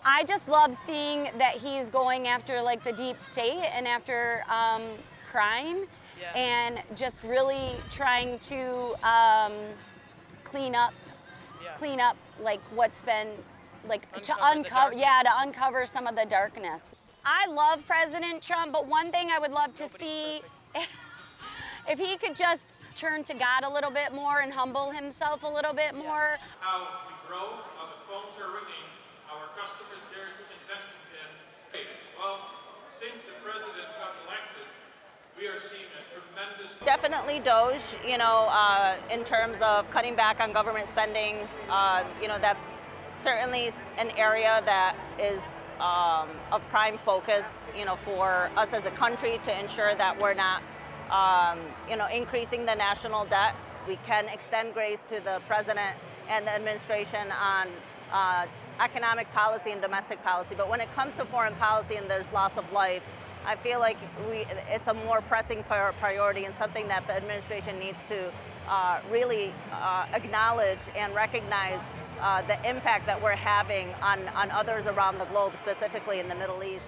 I just love seeing that he's going after like the deep state and after crime, and just really trying to clean up like what's been like to uncover some of the darkness. I love President Trump, but one thing I would love to see if he could just turn to God a little bit more and humble himself a little bit more. How we grow, how the phones are ringing, our customers dare to invest in them. Well, since the president got elected, we are seeing a tremendous... Definitely Doge, in terms of cutting back on government spending, that's certainly an area that is of prime focus, for us as a country to ensure that we're not, increasing the national debt. We can extend grace to the president and the administration on economic policy and domestic policy. But when it comes to foreign policy and there's loss of life, I feel like it's a more pressing priority and something that the administration needs to really acknowledge and recognize the impact that we're having on others around the globe, specifically in the Middle East.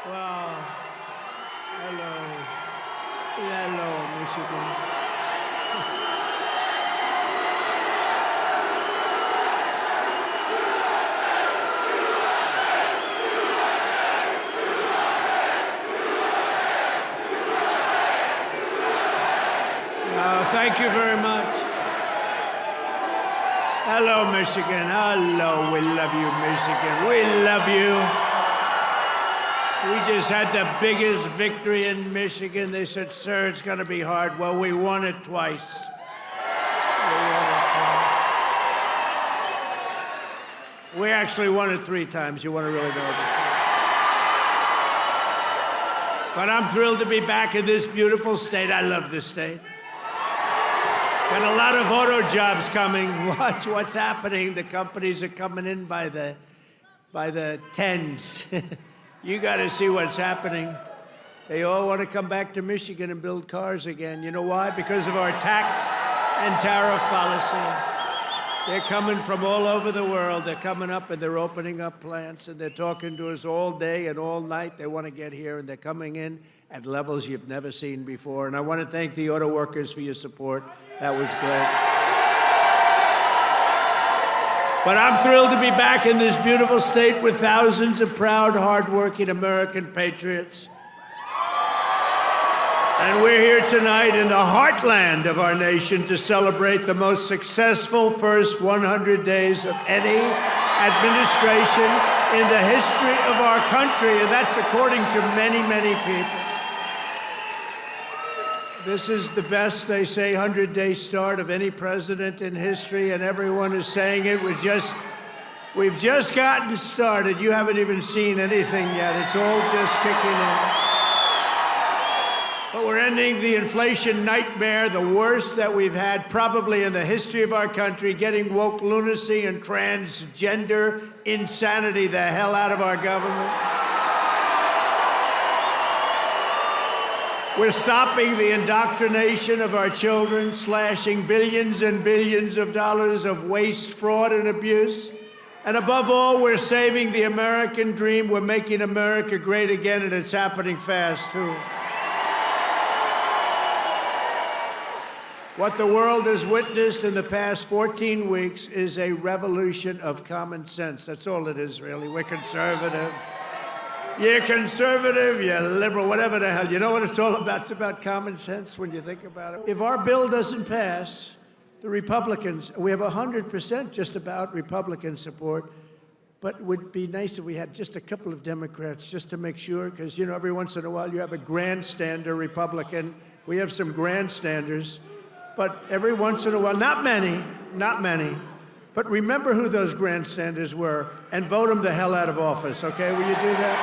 Wow. Hello, Michigan. Thank you very much. Hello, Michigan. Hello, we love you, Michigan. We love you. We just had the biggest victory in Michigan. They said, sir, it's going to be hard. Well, we won it twice. We actually won it 3 times. You want to really know that? But I'm thrilled to be back in this beautiful state. I love this state. Got a lot of auto jobs coming. Watch what's happening. The companies are coming in by the tens. You got to see what's happening. They all want to come back to Michigan and build cars again. You know why? Because of our tax and tariff policy. They're coming from all over the world. They're coming up and they're opening up plants and they're talking to us all day and all night. They want to get here and they're coming in at levels you've never seen before. And I want to thank the auto workers for your support. That was great. But I'm thrilled to be back in this beautiful state with thousands of proud, hardworking American patriots. And we're here tonight in the heartland of our nation to celebrate the most successful first 100 days of any administration in the history of our country, and that's according to many, many people. This is the best, they say, 100-day start of any president in history, and everyone is saying it. We've just gotten started. You haven't even seen anything yet. It's all just kicking in. But we're ending the inflation nightmare, the worst that we've had probably in the history of our country, getting woke lunacy and transgender insanity the hell out of our government. We're stopping the indoctrination of our children, slashing billions and billions of dollars of waste, fraud, and abuse. And above all, we're saving the American dream. We're making America great again, and it's happening fast, too. What the world has witnessed in the past 14 weeks is a revolution of common sense. That's all it is, really. We're conservative. You're conservative, you're liberal, whatever the hell. You know what it's all about? It's about common sense when you think about it. If our bill doesn't pass, the Republicans, we have 100% just about Republican support, but it would be nice if we had just a couple of Democrats just to make sure, because, every once in a while you have a grandstander Republican We have some grandstanders, but every once in a while, not many, but remember who those grandstanders were and vote them the hell out of office, okay? Will you do that?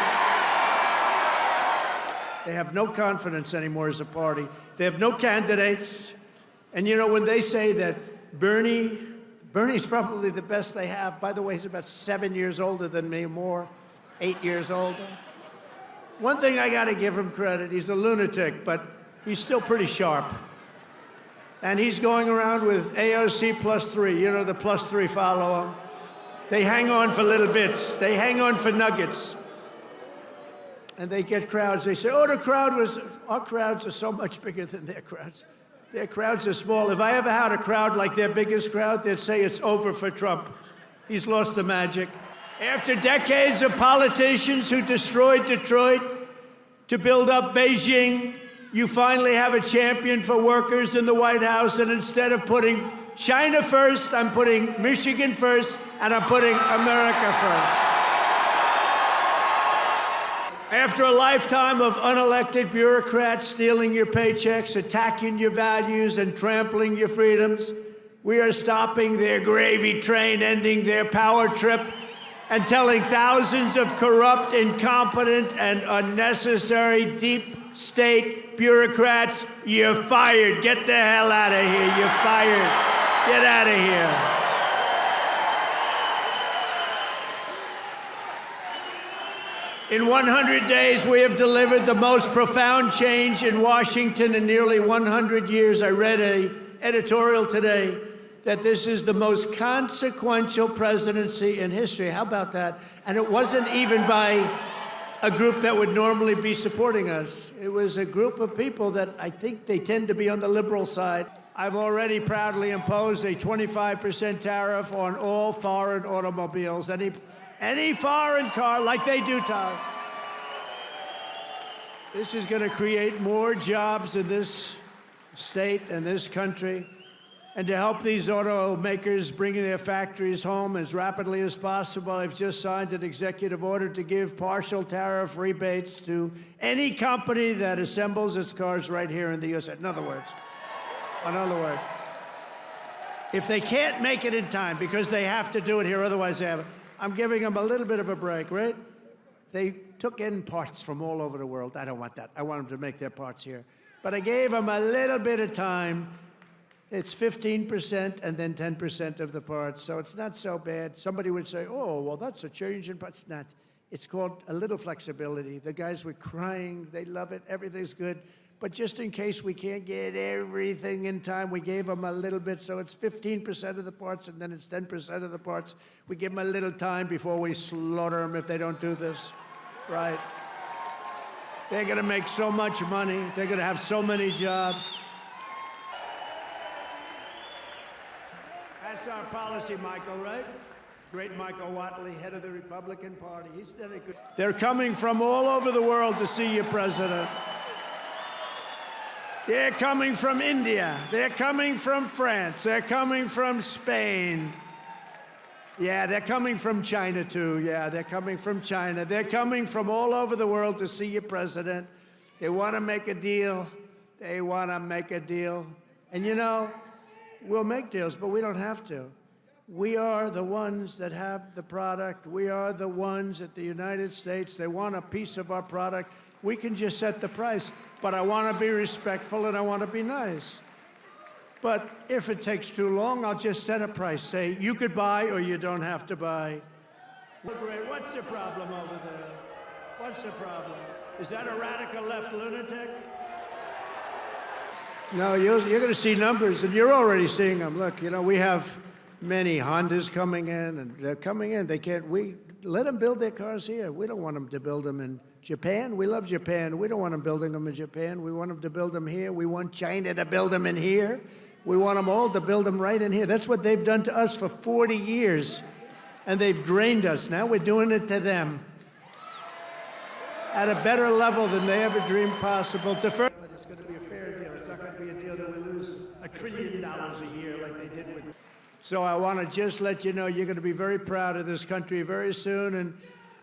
They have no confidence anymore as a party. They have no candidates. And you know, when they say that Bernie's probably the best they have. By the way, he's about 7 years older than me, more, 8 years older. One thing I gotta give him credit, he's a lunatic, but he's still pretty sharp. And he's going around with AOC +3, you know, the +3 follow him. They hang on for little bits. They hang on for nuggets. And they get crowds. They say, oh, our crowds are so much bigger than their crowds. Their crowds are small. If I ever had a crowd like their biggest crowd, they'd say it's over for Trump. He's lost the magic. After decades of politicians who destroyed Detroit to build up Beijing, you finally have a champion for workers in the White House, and instead of putting China first, I'm putting Michigan first, and I'm putting America first. After a lifetime of unelected bureaucrats stealing your paychecks, attacking your values, and trampling your freedoms, we are stopping their gravy train, ending their power trip, and telling thousands of corrupt, incompetent, and unnecessary deep state bureaucrats, you're fired. Get the hell out of here. You're fired. Get out of here. In 100 days, we have delivered the most profound change in Washington in nearly 100 years. I read an editorial today that this is the most consequential presidency in history. How about that? And it wasn't even by a group that would normally be supporting us. It was a group of people that I think they tend to be on the liberal side. I've already proudly imposed a 25% tariff on all foreign automobiles. Any foreign car, like they do to us. This is going to create more jobs in this state and this country. And to help these automakers bring their factories home as rapidly as possible, I've just signed an executive order to give partial tariff rebates to any company that assembles its cars right here in the U.S. In other words, if they can't make it in time because they have to do it here, otherwise they have it, I'm giving them a little bit of a break, right? They took in parts from all over the world. I don't want that. I want them to make their parts here. But I gave them a little bit of time. It's 15% and then 10% of the parts, so it's not so bad. Somebody would say, oh, well, that's a change in parts. It's not. It's called a little flexibility. The guys were crying. They love it. Everything's good. But just in case we can't get everything in time, we gave them a little bit. So it's 15% of the parts, and then it's 10% of the parts. We give them a little time before we slaughter them if they don't do this, right? They're going to make so much money. They're going to have so many jobs. That's our policy, Michael, right? Great Michael Watley, head of the Republican Party. He's done a good... They're coming from all over the world to see you, President. They're coming from India. They're coming from France. They're coming from Spain. Yeah, they're coming from China, too. Yeah, they're coming from China. They're coming from all over the world to see you, President. They want to make a deal. They want to make a deal. And, you know, we'll make deals, but we don't have to. We are the ones that have the product. We are the ones at the United States. They want a piece of our product. We can just set the price, but I want to be respectful and I want to be nice. But if it takes too long, I'll just set a price. Say, you could buy or you don't have to buy. Great. What's the problem over there? What's the problem? Is that a radical left lunatic? No, you're going to see numbers, and you're already seeing them. Look, you know, we have many Hondas coming in, and they're coming in. We let them build their cars here. We don't want them to build them in Japan. We love Japan. We don't want them building them in Japan. We want them to build them here. We want China to build them in here. We want them all to build them right in here. That's what they've done to us for 40 years, and they've drained us. Now we're doing it to them at a better level than they ever dreamed possible. But it's going to be a fair deal. It's not going to be a deal that we lose $1 trillion a year like they did with. So I want to just let you know you're going to be very proud of this country very soon, and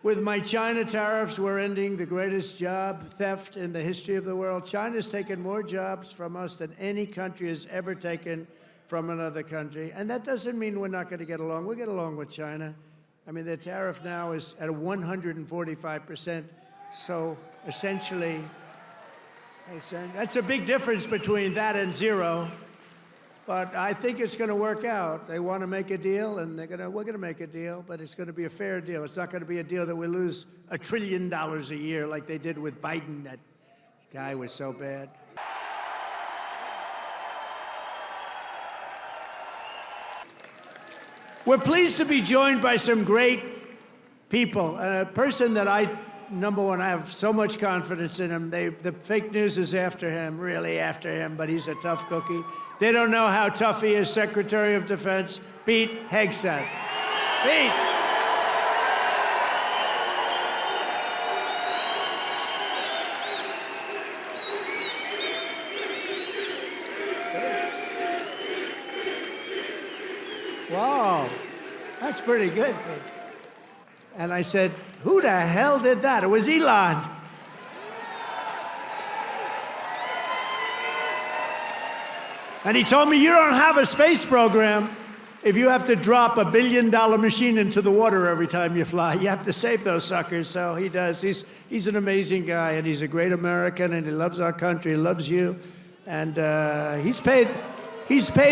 With my China tariffs, we're ending the greatest job theft in the history of the world. China's taken more jobs from us than any country has ever taken from another country. And that doesn't mean we're not going to get along. We'll get along with China. I mean, their tariff now is at 145%. So essentially, that's a big difference between that and zero. But I think it's going to work out. They want to make a deal, and we're going to make a deal, but it's going to be a fair deal. It's not going to be a deal that we lose $1 trillion a year like they did with Biden. That guy was so bad. We're pleased to be joined by some great people. A person that number one, I have so much confidence in him. The fake news is after him, really after him, but he's a tough cookie. They don't know how tough he is, Secretary of Defense, Pete Hegseth. Pete. Wow, that's pretty good. And I said, who the hell did that? It was Elon. And he told me, you don't have a space program if you have to drop $1 billion machine into the water every time you fly. You have to save those suckers. So he does. He's an amazing guy, and he's a great American, and he loves our country. He loves you. And he's paid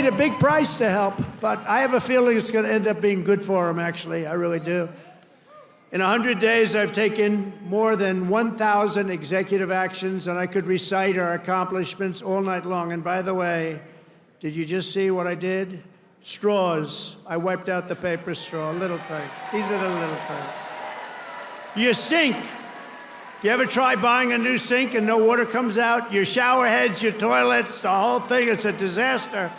a big price to help. But I have a feeling it's going to end up being good for him, actually. I really do. In 100 days, I've taken more than 1,000 executive actions, and I could recite our accomplishments all night long. And by the way, did you just see what I did? Straws. I wiped out the paper straw, little thing. These are the little things. Your sink. You ever try buying a new sink and no water comes out? Your shower heads, your toilets, the whole thing, it's a disaster.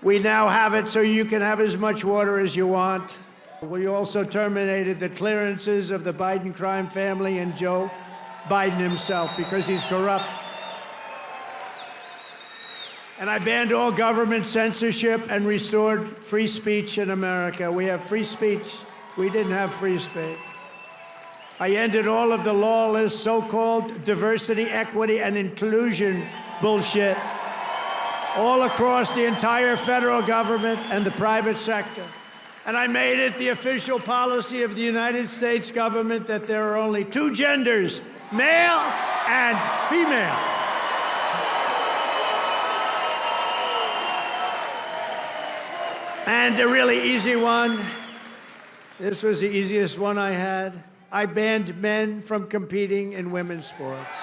We now have it so you can have as much water as you want. We also terminated the clearances of the Biden crime family and Joe Biden himself because he's corrupt. And I banned all government censorship and restored free speech in America. We have free speech. We didn't have free speech. I ended all of the lawless so-called diversity, equity, and inclusion bullshit all across the entire federal government and the private sector. And I made it the official policy of the United States government that there are only two genders, male and female. And a really easy one, this was the easiest one I had. I banned men from competing in women's sports.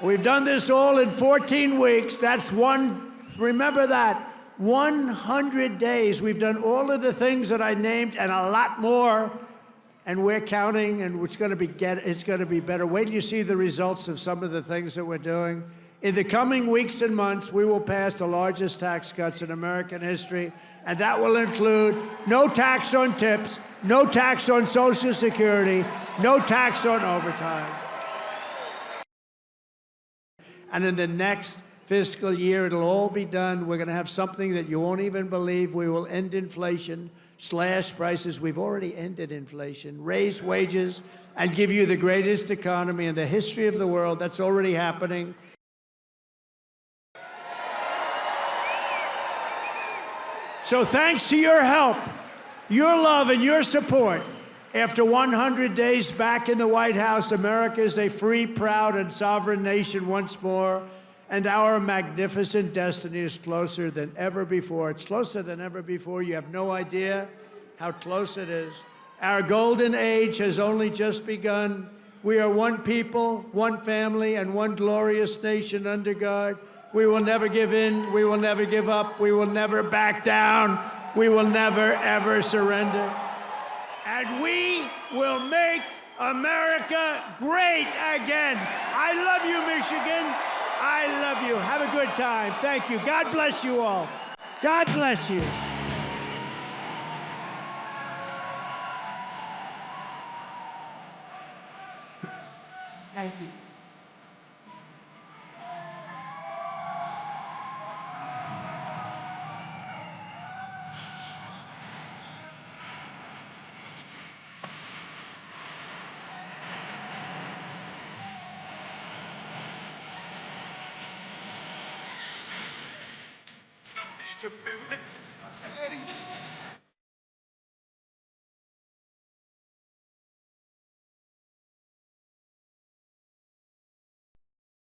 We've done this all in 14 weeks. That's remember that, 100 days. We've done all of the things that I named and a lot more. And we're counting, and it's going to be better. Wait till you see the results of some of the things that we're doing. In the coming weeks and months, we will pass the largest tax cuts in American history, and that will include no tax on tips, no tax on Social Security, no tax on overtime. And in the next fiscal year, it'll all be done. We're going to have something that you won't even believe. We will end inflation, slash prices. We've already ended inflation, raise wages, and give you the greatest economy in the history of the world. That's already happening. So thanks to your help, your love, and your support, after 100 days back in the White House, America is a free, proud, and sovereign nation once more, and our magnificent destiny is closer than ever before. It's closer than ever before. You have no idea how close it is. Our golden age has only just begun. We are one people, one family, and one glorious nation under God. We will never give in. We will never give up. We will never back down. We will never, ever surrender. And we will make America great again. I love you, Michigan. I love you. Have a good time. Thank you. God bless you all. God bless you. Thank you. to build a society